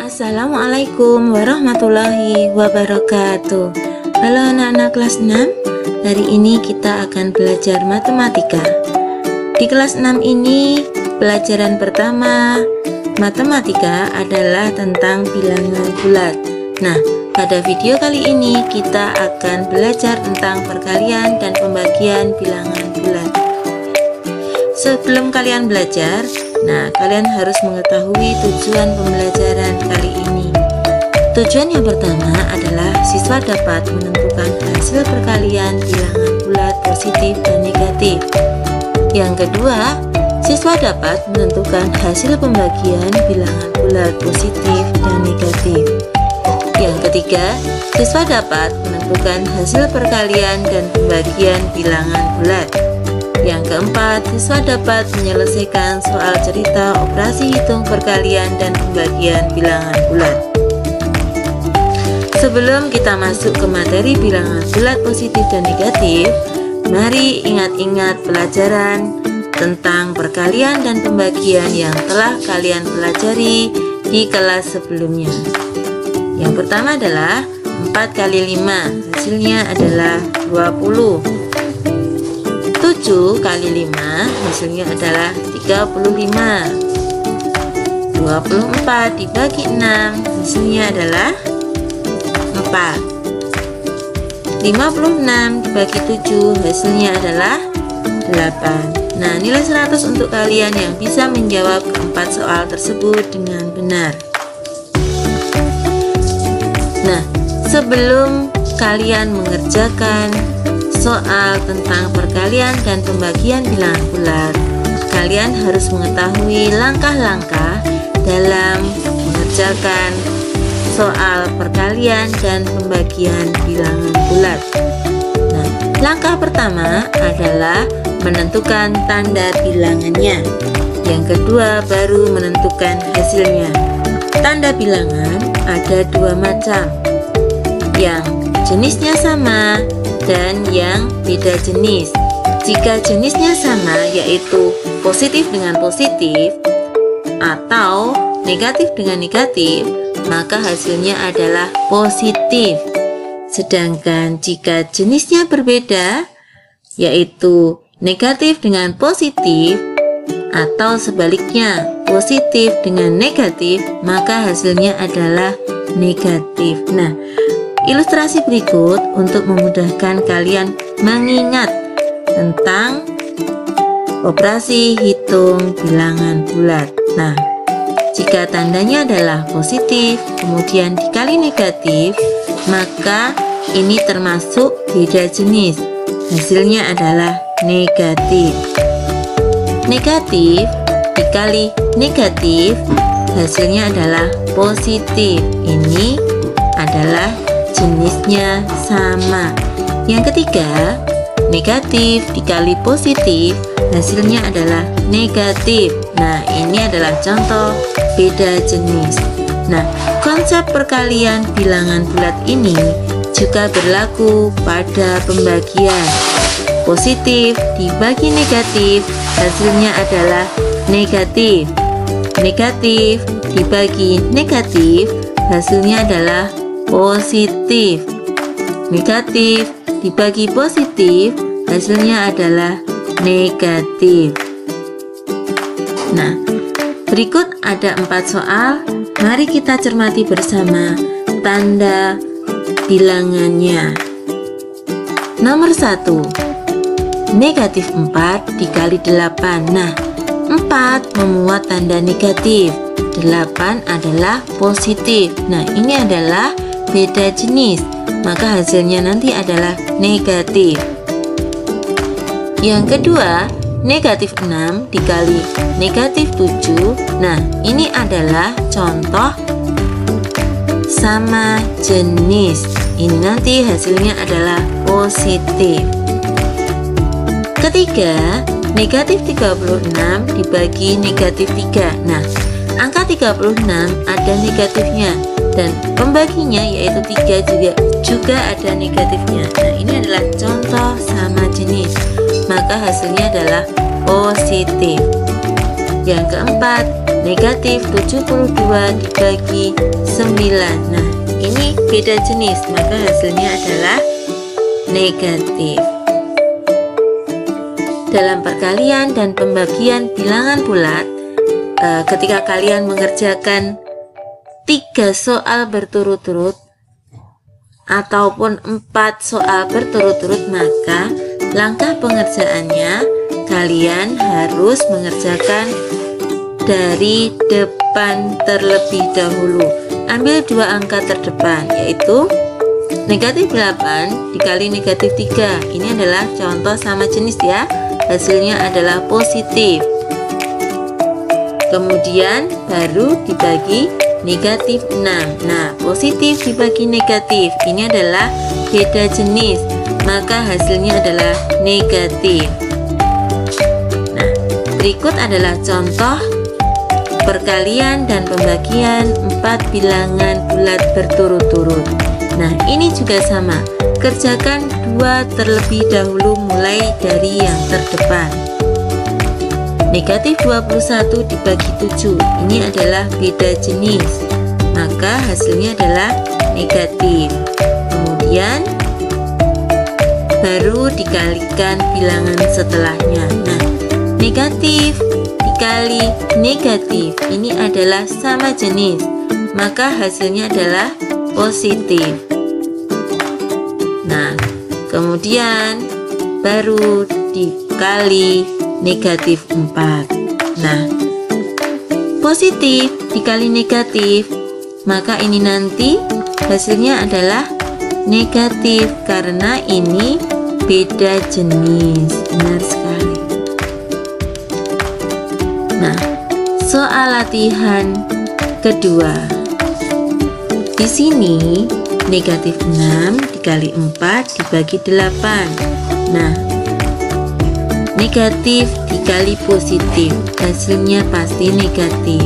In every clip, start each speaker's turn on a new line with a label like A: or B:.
A: Assalamualaikum warahmatullahi wabarakatuh. Halo anak-anak kelas 6. Hari ini kita akan belajar matematika. Di kelas 6 ini pelajaran pertama matematika adalah tentang bilangan bulat. Nah, pada video kali ini kita akan belajar tentang perkalian dan pembagian bilangan bulat. Sebelum kalian belajar, kalian harus mengetahui tujuan pembelajaran kali ini. Tujuan yang pertama adalah siswa dapat menentukan hasil perkalian bilangan bulat positif dan negatif. Yang kedua, siswa dapat menentukan hasil pembagian bilangan bulat positif dan negatif. Yang ketiga, siswa dapat menentukan hasil perkalian dan pembagian bilangan bulat. Yang keempat, siswa dapat menyelesaikan soal cerita operasi hitung perkalian dan pembagian bilangan bulat. Sebelum kita masuk ke materi bilangan bulat positif dan negatif, mari ingat-ingat pelajaran tentang perkalian dan pembagian yang telah kalian pelajari di kelas sebelumnya. Yang pertama adalah 4 kali 5, hasilnya adalah 20. 7 kali 5 hasilnya adalah 35. 24 dibagi 6 hasilnya adalah 4. 56 dibagi 7 hasilnya adalah 8. Nah, nilai 100 untuk kalian yang bisa menjawab keempat soal tersebut dengan benar. Nah, sebelum kalian mengerjakan soal tentang perkalian dan pembagian bilangan bulat, kalian harus mengetahui langkah-langkah dalam mengerjakan soal perkalian dan pembagian bilangan bulat. Nah, langkah pertama adalah menentukan tanda bilangannya. Yang kedua baru menentukan hasilnya. Tanda bilangan ada dua macam, yang jenisnya sama dan yang beda jenis. Jika jenisnya sama, yaitu positif dengan positif atau negatif dengan negatif, maka hasilnya adalah positif. Sedangkan jika jenisnya berbeda, yaitu negatif dengan positif atau sebaliknya positif dengan negatif, maka hasilnya adalah negatif. Nah, ilustrasi berikut untuk memudahkan kalian mengingat tentang operasi hitung bilangan bulat. Nah, jika tandanya adalah positif kemudian dikali negatif, maka ini termasuk beda jenis. Hasilnya adalah negatif. Negatif dikali negatif hasilnya adalah positif. Ini adalah jenisnya sama. Yang ketiga, negatif dikali positif hasilnya adalah negatif. Nah, ini adalah contoh beda jenis. Nah, konsep perkalian bilangan bulat ini juga berlaku pada pembagian. Positif dibagi negatif hasilnya adalah negatif. Negatif dibagi negatif hasilnya adalah positif. Negatif dibagi positif hasilnya adalah negatif. Nah, berikut ada 4 soal. Mari kita cermati bersama tanda bilangannya. Nomor 1, negatif 4 dikali 8. Nah, 4 memuat tanda negatif, 8 adalah positif. Nah, ini adalah beda jenis, maka hasilnya nanti adalah negatif. Yang kedua, negatif 6 dikali negatif 7. Nah, ini adalah contoh sama jenis. Ini nanti hasilnya adalah positif. Ketiga, negatif 36 dibagi negatif 3. Nah, angka 36 ada negatifnya dan pembaginya yaitu 3 juga ada negatifnya. Nah, ini adalah contoh sama jenis, maka hasilnya adalah positif. Yang keempat, negatif 72 dibagi 9. Nah, ini beda jenis, maka hasilnya adalah negatif. Dalam perkalian dan pembagian bilangan bulat, ketika kalian mengerjakan 3 soal berturut-turut ataupun 4 soal berturut-turut, maka langkah pengerjaannya kalian harus mengerjakan dari depan terlebih dahulu. Ambil 2 angka terdepan, yaitu negatif 8 dikali negatif 3. Ini adalah contoh sama jenis ya. Hasilnya adalah positif. Kemudian baru dibagi negatif 6. Nah, positif dibagi negatif, ini adalah beda jenis, maka hasilnya adalah negatif. Nah, berikut adalah contoh perkalian dan pembagian 4 bilangan bulat berturut-turut. Nah, ini juga sama. Kerjakan 2 terlebih dahulu mulai dari yang terdepan. Negatif 21 dibagi 7, ini adalah beda jenis, maka hasilnya adalah negatif. Kemudian baru dikalikan bilangan setelahnya. Nah, negatif dikali negatif, ini adalah sama jenis, maka hasilnya adalah positif. Nah, kemudian baru dikali negatif 4. Nah, positif dikali negatif, maka ini nanti hasilnya adalah negatif karena ini beda jenis. Benar sekali. Nah, soal latihan kedua. Di sini negatif 6 dikali 4 dibagi 8. Nah, negatif dikali positif, hasilnya pasti negatif.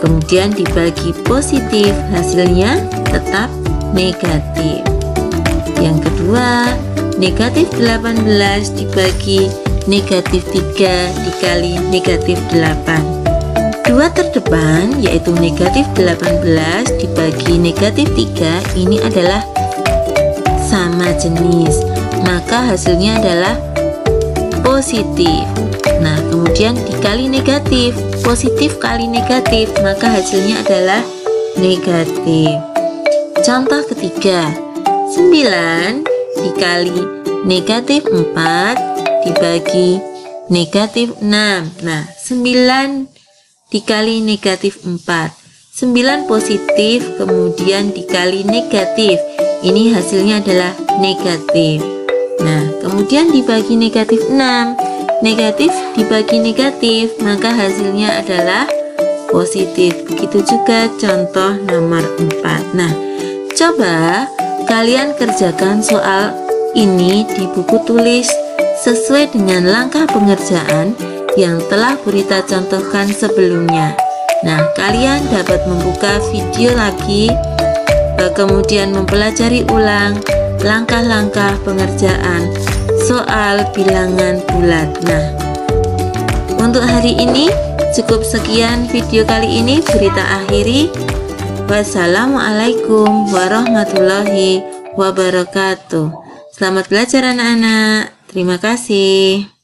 A: Kemudian dibagi positif, hasilnya tetap negatif. Yang kedua, negatif 18 dibagi negatif 3 dikali negatif 8. 2 terdepan yaitu negatif 18 dibagi negatif 3, ini adalah sama jenis, maka hasilnya adalah positif. Nah, kemudian dikali negatif, positif kali negatif, maka hasilnya adalah negatif. Contoh ketiga, 9 dikali negatif 4 dibagi negatif 6. Nah, 9 dikali negatif 4, 9 positif kemudian dikali negatif, ini hasilnya adalah negatif. Nah, kemudian dibagi negatif 6, negatif dibagi negatif, maka hasilnya adalah positif. Begitu juga contoh nomor 4. Nah, coba kalian kerjakan soal ini di buku tulis sesuai dengan langkah pengerjaan yang telah Burita contohkan sebelumnya. Nah, kalian dapat membuka video lagi, kemudian mempelajari ulang langkah-langkah pengerjaan soal bilangan bulat. Nah, untuk hari ini cukup sekian video kali ini. Burita akhiri. Wassalamualaikum warahmatullahi wabarakatuh. Selamat belajar anak-anak. Terima kasih.